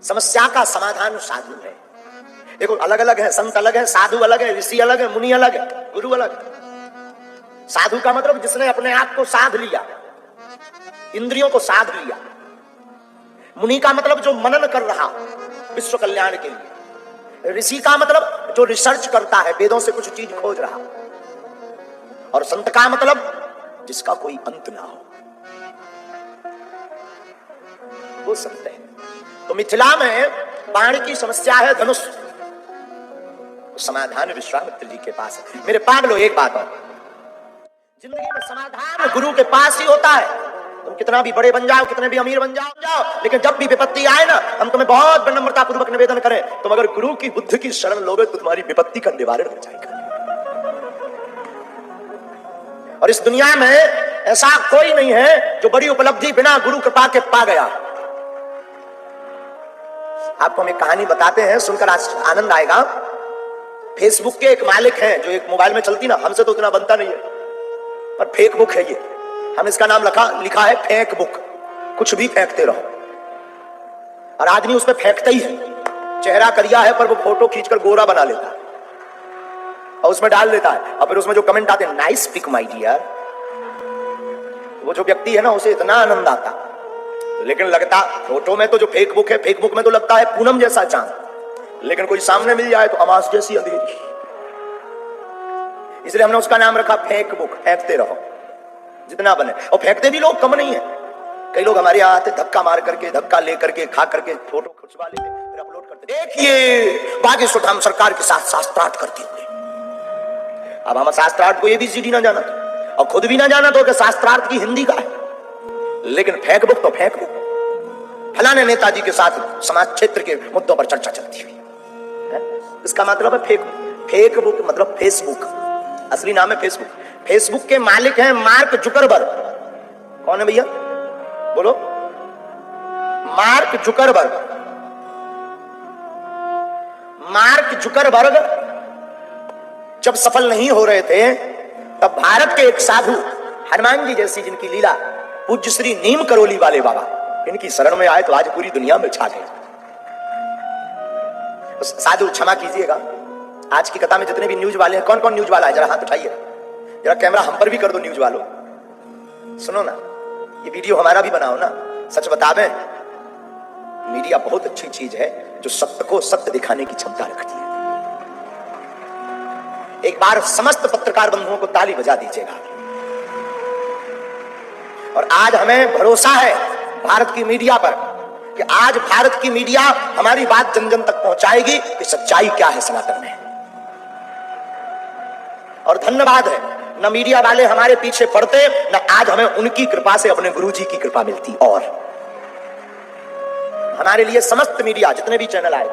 समस्या का समाधान साधु है। देखो अलग अलग है, संत अलग है, साधु अलग है, ऋषि अलग है, मुनि अलग है, गुरु अलग है। साधु का मतलब जिसने अपने आप को साध लिया, इंद्रियों को साध लिया। मुनि का मतलब जो मनन कर रहा विश्व कल्याण के लिए। ऋषि का मतलब जो रिसर्च करता है, वेदों से कुछ चीज खोज रहा। और संत का मतलब जिसका कोई अंत ना हो, वो संत है। तो मिथिला में बाण की समस्या है धनुष, समाधान विश्वामित्र जी के पास है। मेरे पागलो एक बात और, जिंदगी में समाधान गुरु के पास ही होता है। तुम कितना भी बड़े बन जाओ, कितने भी अमीर बन जाओ, लेकिन जब भी विपत्ति आए ना, हम तुम्हें बहुत विनम्रता पूर्वक निवेदन करें, तुम अगर गुरु की बुद्धि की शरण लोगे तो तुम्हारी विपत्ति का निवारण हो जाएगा। और इस दुनिया में ऐसा कोई नहीं है जो बड़ी उपलब्धि बिना गुरु कृपा के पा गया। आपको हम एक कहानी बताते हैं, सुनकर आनंद आएगा। फेसबुक के एक मालिक हैं, जो एक मोबाइल में चलती ना, हमसे तो उतना बनता नहीं है, पर फेक बुक है ये। हम इसका नाम लिखा है फेक बुक। कुछ भी फेंकते रहो, और आदमी उसमें फेंकता ही है। चेहरा करिया है पर वो फोटो खींचकर गोरा बना लेता है और उसमें डाल देता है। और फिर उसमें जो कमेंट आते हैं, नाइस पिक माय डियर, वो जो व्यक्ति है ना, उसे इतना आनंद आता। लेकिन लगता फोटो में तो जो फेक बुक है, फेक बुक में तो लगता है पूनम जैसा चांद, लेकिन कोई सामने मिल जाए तो अमास जैसी अंधेरी। इसलिए हमने उसका नाम रखा फेक बुक। फेंकते रहो जितना बने, और फेंकते भी लोग कम नहीं है। कई लोग हमारे यहाँ आते, धक्का मार करके, धक्का लेकर के, खा करके फोटो खिंचवा लेते, फिर अपलोड करते। देखिए बागेश्वर धाम सरकार के साथ शास्त्रार्थ करते हुए। अब हम शास्त्रार्थ को ABCD ना जाना तो, और खुद भी ना जाना तो, कि शास्त्रार्थ की हिंदी का है, लेकिन फेक बुक तो फेक बुक। फलाने नेताजी के साथ समाज क्षेत्र के मुद्दों पर चर्चा चलती हुई, इसका मतलब है फेक बुक। फेक बुक मतलब फेसबुक, असली नाम है फेसबुक। फेसबुक के मालिक हैं मार्क जुकरबर्ग। कौन है भैया, बोलो? Mark Zuckerberg. मार्क जुकरबर्ग जब सफल नहीं हो रहे थे, तब भारत के एक साधु, हनुमान जी जैसी जिनकी लीला, पूज्य श्री नीम करोली वाले बाबा, इनकी शरण में आए तो आज पूरी दुनिया में छा गए। साधु क्षमा कीजिएगा, आज की कथा में जितने भी न्यूज वाले हैं, कौन कौन न्यूज वाला है, जरा हाथ उठाइए। जरा कैमरा हम पर भी कर दो न्यूज वालों। सुनो ना, ये वीडियो हमारा भी बनाओ ना। सच बतावे, मीडिया बहुत अच्छी चीज है जो सत्य को सत्य दिखाने की क्षमता रखती है। एक बार समस्त पत्रकार बंधुओं को ताली बजा दीजिएगा। और आज हमें भरोसा है भारत की मीडिया पर, कि आज भारत की मीडिया हमारी बात जन जन तक पहुंचाएगी कि सच्चाई क्या है सनातन में। और धन्यवाद है, न मीडिया वाले हमारे पीछे पड़ते, न आज हमें उनकी कृपा से अपने गुरुजी की कृपा मिलती। और हमारे लिए समस्त मीडिया, जितने भी चैनल आए,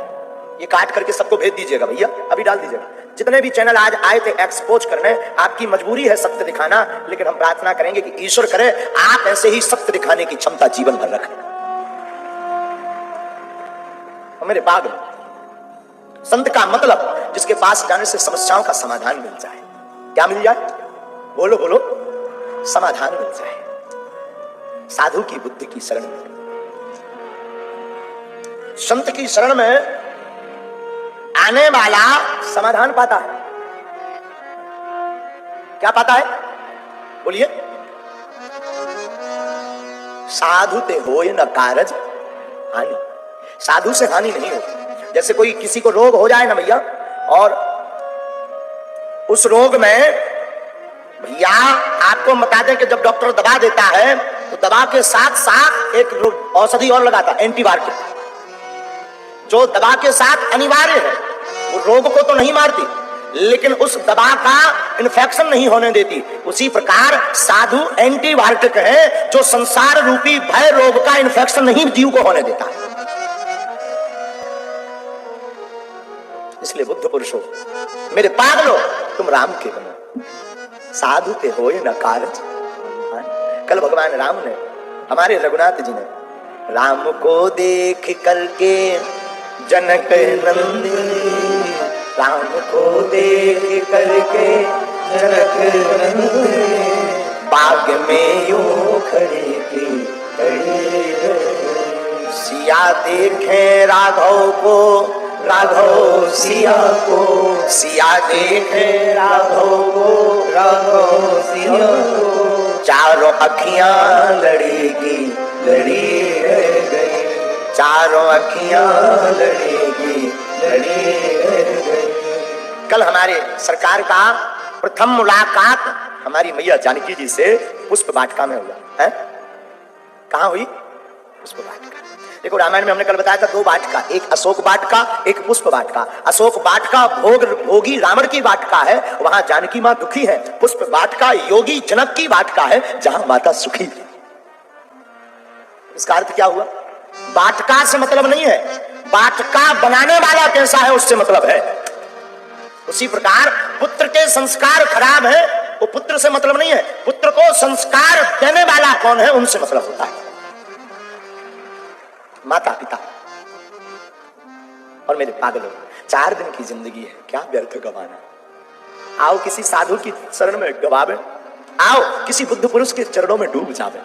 ये काट करके सबको भेज दीजिएगा भैया, अभी डाल दीजिएगा। जितने भी चैनल आज आए थे एक्सपोज करने, आपकी मजबूरी है सत्य दिखाना, लेकिन हम प्रार्थना करेंगे कि ईश्वर करे आप ऐसे ही सत्य दिखाने की क्षमता जीवन भर रखें। मेरे पागल, संत का मतलब जिसके पास जाने से समस्याओं का समाधान मिल जाए। क्या मिल जाए? बोलो बोलो, समाधान मिल जाए। साधु की बुद्धि की शरण में, संत की शरण में आने वाला समाधान पाता है। क्या पाता है? बोलिए। साधु ते होय न कारज हानि। साधु से हानि नहीं होती। जैसे कोई किसी को रोग हो जाए ना भैया, और उस रोग में भैया आपको बता दें कि जब डॉक्टर दवा देता है तो दवा के साथ साथ एक औषधि और लगाता है, एंटीबायोटिक, जो दवा के साथ अनिवार्य है। वो रोग को तो नहीं मारती, लेकिन उस दवा का इन्फेक्शन नहीं होने देती। उसी प्रकार साधु एंटीबायोटिक है, जो संसार रूपी भय रोग का इन्फेक्शन नहीं जीव को होने देता। इसलिए बुद्ध पुरुषों, मेरे पागलो, तुम राम के बनो, साधु ते होय न कारज। कल भगवान राम ने, हमारे रघुनाथ जी ने, राम को देख करके जनक नंदिनी, राम को देख करके जनक नंदिनी, बाग में यूं खड़ी की खड़ी। सिया देखे राघव को, राघव सिया को, सिया देखे राघव को, राघव सिया को। चारों अखियां लड़ेगी, लड़ी गई, चारों अखियां लड़ेगी, लड़ी गई। कल हमारे सरकार का प्रथम मुलाकात हमारी मैया जानकी जी से पुष्प वाटिका में हुआ है। कहाँ हुई? पुष्प वाटिका। देखो रामायण में हमने कल बताया था दो वाटिका, एक अशोक वाटिका, एक पुष्प वाटिका। अशोक वाटिका भोगी रावण की वाटिका है, वहां जानकी मां दुखी है। पुष्प वाटिका योगी जनक की वाटिका है, जहां माता सुखी है। इसका अर्थ क्या हुआ? वाटिका से मतलब नहीं है, वाटिका बनाने वाला कैसा है उससे मतलब है। उसी प्रकार पुत्र के संस्कार खराब है, वो पुत्र से मतलब नहीं है, पुत्र को संस्कार देने वाला कौन है उनसे मतलब होता है। माता पिता। और मेरे पागलों, 4 दिन की जिंदगी है, क्या व्यर्थ गवाना। आओ किसी साधु की शरण में गवावे, आओ किसी बुद्ध पुरुष के चरणों में डूब जावे,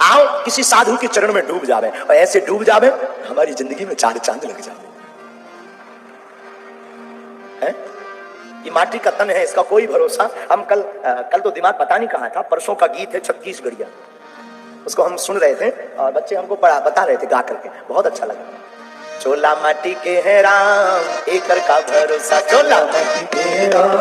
आओ किसी साधु के चरण में डूब जावे, और ऐसे डूब जावे हमारी जिंदगी में 4 चांद लग जावे। ये माटी का तन है, इसका कोई भरोसा। हम कल तो दिमाग पता नहीं कहाँ था, परसों का गीत है छत्तीसगढ़िया, उसको हम सुन रहे थे और बच्चे हमको बता रहे थे गा करके, बहुत अच्छा लगा। चोला माटी के है राम, एकर का भरोसा, चोला माटी के है राम,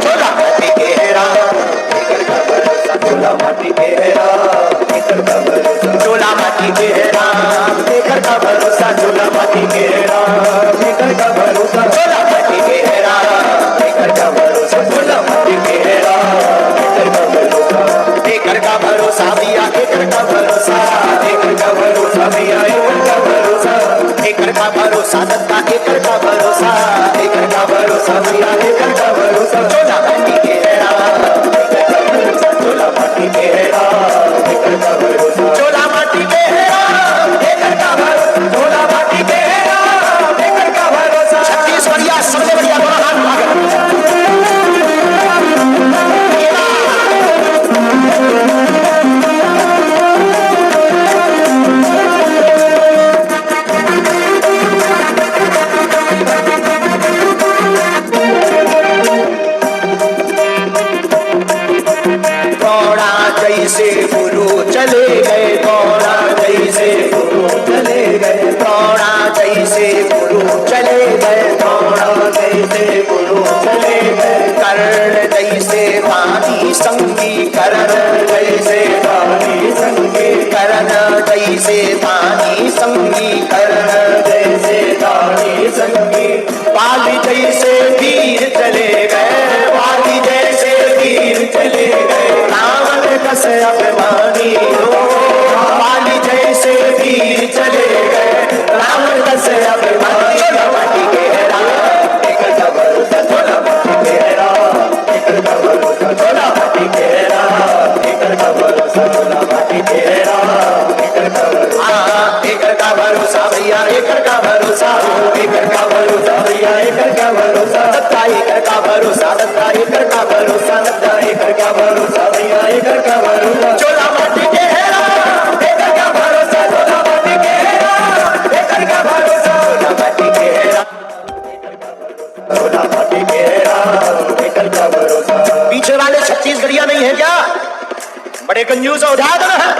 चोला माटी के है राम, एकर का भरोसा, चोला माटी के है राम, एकर का भरोसा, चोला माटी के है राम, एकर का भरोसा, चोला माटी के है राम, एकर का भरोसा, चोला माटी के है राम, एकर का भरोसा, चोला माटी के है राम, एकर का भरोसा, एकर का भरोसा भैया, एकर का भरोसा, एकर का भरोसा भैया, एकर का भरोसा, एकर का भरोसा दत्ता, एकर का भरोसा, एकर का भरोसा भैया, एकर का भरोसा, चोला माटी के है राम, एकर का भरोसा, चोला माटी के है राम, एकर का भरोसा, चोला माटी के है राम, एकर का भरोसा, चोला माटी के है राम, एकर का भरोसा। छत्तीसगढ़िया सबसे बढ़िया दोनों हाथ उठा के जैसे गुरु चले गए, गौड़ा जैसे गुरु चले गए, गौड़ा जैसे गुरु चले गए, गौड़ा जैसे गुरु चले गए, कर्ण जैसे वाणी संगी, कर्ण जैसे वाणी संगी, कर्ण जैसे वाणी संगी, कर्ण जैसे वाणी संगी, बाली जैसे वीर चले गए, बाली जैसे वीर चले गए, रावण कस अभिमानी हो, बाली जैसे वीर चले गए, रावण कस अभिमानी। चोला माटी के है राम, एकर का भरोसा, चोला माटी के है राम, एकर का भरोसा, चोला माटी के है राम, एकर का भरोसा, चोला माटी के है राम, एकर का भरोसा, एकर का भरोसा भैया, एकर का भरोसा, एकर का भरोसा भैया, एकर का भरोसा, दत्ता एकर का भरोसा, दत्ता एकर का भरोसा, दत्ता एकर का भरोसा भैया, एकर का भरोसा, चोला माटी के है राम, एकर का भरोसा, चोला माटी के है राम, एकर का भरोसा, चोला माटी के है राम, एकर का भरोसा, चोला माटी के है राम, एकर का भरोसा। पीछे वाले छत्तीसगढ़िया नहीं है क्या? बड़े कंजूस हो जाते हैं।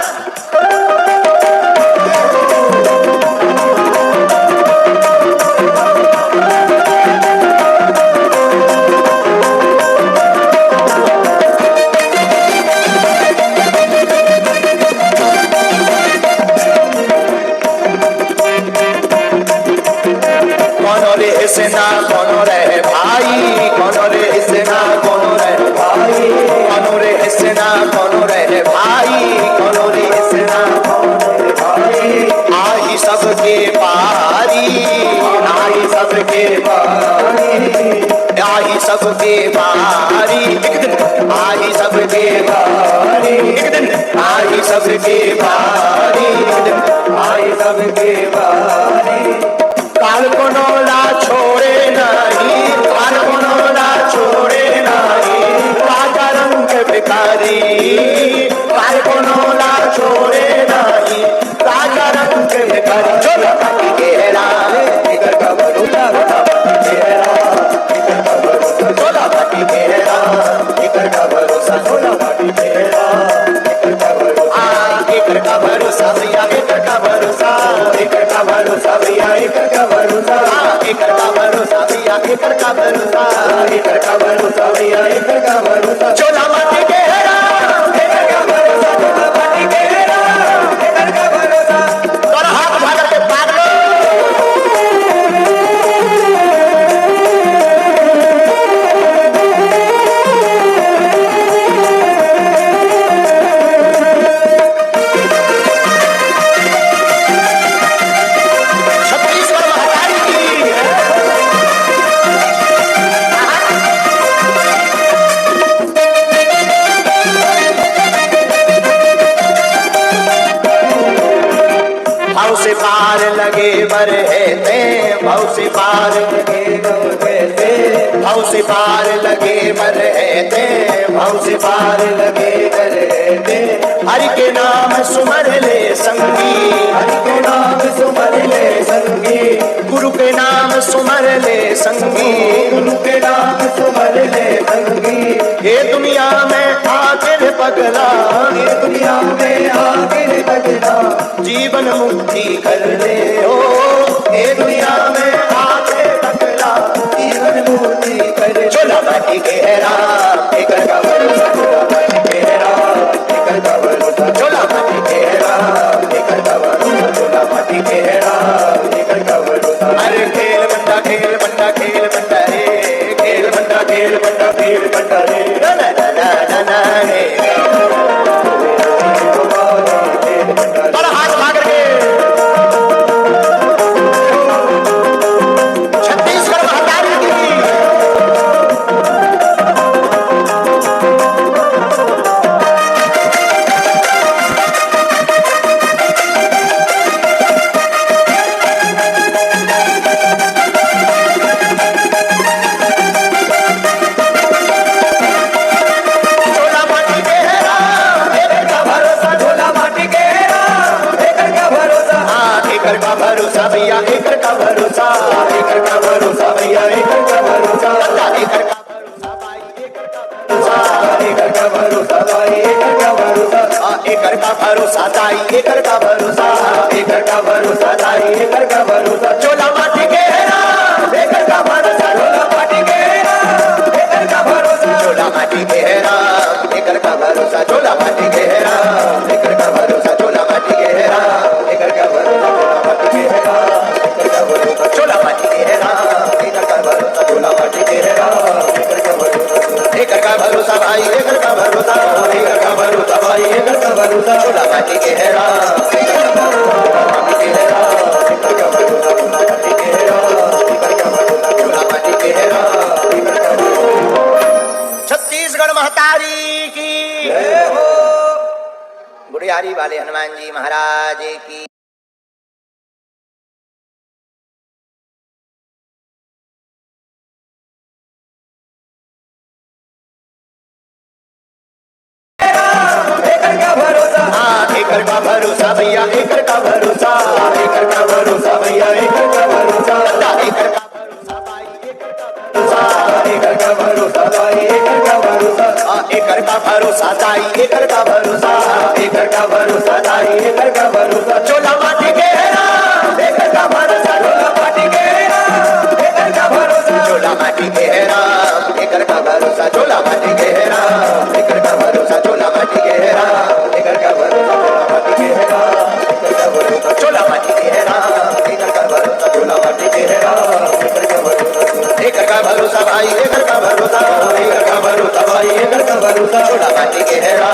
सेना कौनो रहे भाई, कौनो रे सेना कौनो रहे भाई, कौनो रे सेना कौनो रहे भाई, कौनो रे सेना कौनो रहे भाई, आई सबके पारी, आई सबके पारी, आई सबके बारी, एक दिन आई सबके बारी, एक दिन आई सबके बारी, एक दिन आई सबके बारी। काल को नोला छोड़े नहीं, काल को नोला छोड़े नहीं, राजा रंग भिखारी, काल को नोला छोड़े नहीं, राजा एक का भरोसा, एक का भरोसा भैया, एक का भरोसा। चोला माटी के हेरा, एक का भरोसा, चोला माटी के हेरा, एक का भरोसा। और हाथ उठा करके भाग लो। भाव से पार लगे बरहते, भाव से पार लगे बरहते, भाव से पार लगे बरहते, भाव से पार लगे बरहते। हरि के नाम सुमर ले संगी, हरि के नाम सुमर ले संगी, गुरु के नाम सुमर ले संगी, गुरु के नाम सुमर ले संगी। ये दुनिया में आखिर पगला, ये दुनिया में आखिर पगला, जीवन मुक्ति कर ले हो। ये दुनिया में आके पगला, जीवन मुक्ति कर ले। चोला माटी के हेरा, एक का भरोसा, चोला माटी के हेरा, एक का भरोसा। चोला माटी के हेरा, एक का भरोसा, चोला माटी के हेरा, एक का भरोसा। अरे खेल बंटा, खेल बंटा, खेल बंटा रे, खेल बंटा, खेल बंटा, खेल बंटा रे, ना ना ना ना ना रे। और हाथ भाग रे। छत्तीसगढ़ महतारी की भरोसा भैया, एक का भरोसा, एक का भरोसा भैया, एक का भरोसा। एक का भरोसा भाई, एक का भरोसा, एक का भरोसा भाई, एक का भरोसा। एक का भरोसा दाई, एक का भरोसा, एक का भरोसा दाई, एक का भरोसा। चोला माटी के हेरा, एक का भरोसा, चोला माटी के हेरा, एक का भरोसा। चोला माटी के हेरा, एक का भरोसा, चोला माटी के हेरा, एक का भरोसा। चोला माटी के हेरा, एक का भरोसा, चोला माटी के हेरा, एक का भरोसा, चोला माटी के हेरा, एक का भरोसा। एक का भरोसा भाई, एक का भरोसा, एक का भरोसा भाई, एक का भरोसा। चोला माटी के हेरा, एक का भरोसा, माटी के हेरा, एक का भरोसा, चोला माटी के हेरा, एक का भरोसा। चोला माटी के हेरा, एक का भरोसा। छत्तीसगढ़ महतारी की जय हो। गुड़ियारी वाले हनुमान जी महाराज की। एक का भरोसा भैया, एक का भरोसा, एक का भरोसा भैया, एक का भरोसा। एक का भरोसा भाई, एक का भरोसा, एक का भरोसा भाई, एक का भरोसा। एक का भरोसा दाई, एक का भरोसा, एक का भरोसा दाई, एक का भरोसा। चोला माटी के हेरा, एक का भरोसा, चोला माटी के हेरा, एक का भरोसा। चोला माटी के हेरा, एक का भरोसा, चोला माटी के हेरा, एक का भरोसा। चोला माटी के हेरा, एक का भरोसा, चोला माटी के हेरा, एक का भरोसा, चोला माटी के हेरा, एक का भरोसा। एक का भरोसा भाई, एक का भरोसा, एक का भरोसा भाई, एक का भरोसा। चोला माटी के हेरा।